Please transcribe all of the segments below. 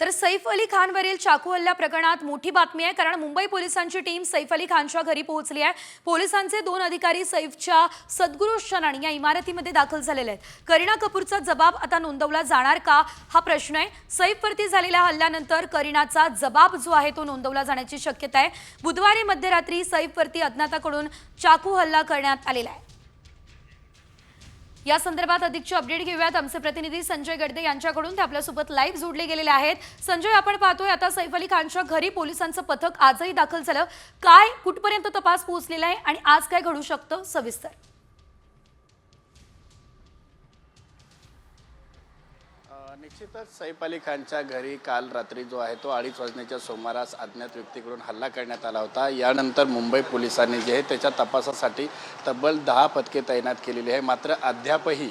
तर सैफ अली खानवरील चाकू हल्ला प्रकरणात मोठी बातमी आहे, कारण मुंबई पोलिसांची टीम सैफ अली खानच्या घरी पोहोचली आहे। पोलिसांचे 2 अधिकारी सैफच्या सद्गुरू शरण या इमारतीमध्ये दाखल झालेले आहेत। करीना कपूरचा जबाब आता नोंदवला जाणार का, हा प्रश्न आहे। सैफवरती झालेल्या हल्ल्यानंतर करीनाचा जबाब जो आहे तो नोंदवला जाण्याची शक्यता आहे। बुधवारी मध्यरात्री सैफवरती अज्ञाताकडून चाकू हल्ला करण्यात आलेला आहे। या संदर्भात अधिकची अपडेट घेऊयात आमचे प्रतिनिधी संजय गडदे यांच्याकडून। ते आपल्यासोबत लाईव्ह जोडले गेलेले आहेत। संजय, आपण पाहतोय आता सैफ अली खानच्या घरी पोलिसांचं पथक आजही दाखल झालं, काय कुठपर्यंत तपास पोहोचलेला आहे आणि आज काय घडू शकतं, सविस्तर? निश्चितच सैफ अली खानच्या घरी काल रात्री जो आहे तो 2:30 वाजण्याच्या सुमारास अज्ञात व्यक्तीकडून हल्ला करण्यात आला होता। यानंतर मुंबई पोलिसांनी जे आहे त्याच्या तपासासाठी तब्बल 10 पथके तैनात केलेली आहे। मात्र अद्यापही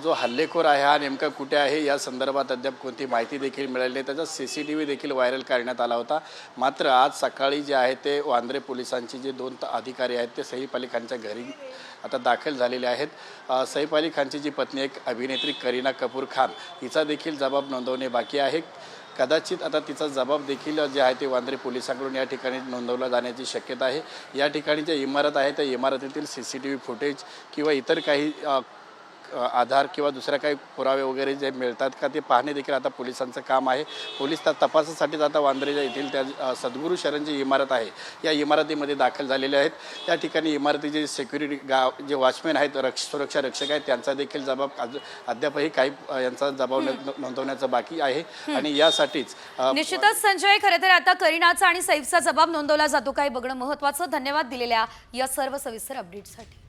जो हल्लेखोर आहे हा नेमका कुठे आहे या संदर्भात अद्याप कोणती माहिती देखील मिळाली नाही। त्याचा CCTV देखील व्हायरल करण्यात आला होता। मात्र आज सकाळी जे आहे ते वांद्रे पोलिसांचे जे 2 अधिकारी आहेत ते सैफ अली खानच्या घरी आता दाखल झालेले आहेत। सैफ अली खानची जी पत्नी एक अभिनेत्री करीना कपूर खान हिचा देखील जबाब नोंदवणे बाकी आहे। कदाचित आता तिचा जबाब देखील जे आहे ते वांद्रे पोलिसांकडून या ठिकाणी नोंदवला जाण्याची शक्यता आहे। या ठिकाणी जे इमारत आहे त्या इमारतीतील CCTV फुटेज किंवा इतर काही आधार किंवा दुसऱ्या काही पुरावे वगैरे जे मिळतात का ते पाहणे देखील आता पोलिसांचं काम आहे। पोलीस त्या तपासासाठी आता वांद्रेच्या येथील त्या सद्गुरू शरण जी इमारत आहे या इमारतीमध्ये दाखल झालेले आहेत। त्या ठिकाणी इमारतीचे सिक्युरिटी जे वॉचमॅन आहेत, सुरक्षा रक्षक आहेत, त्यांचा देखील जबाब अद्यापही काही यांचा जबाब नोंदवण्याचा बाकी आहे। आणि यासाठीच निश्चितच संजय, खरं तर आता करीनाचा आणि सैफचा जबाब नोंदवला जातो काय बघणं महत्त्वाचं। धन्यवाद दिलेल्या या सर्व सविस्तर अपडेटसाठी।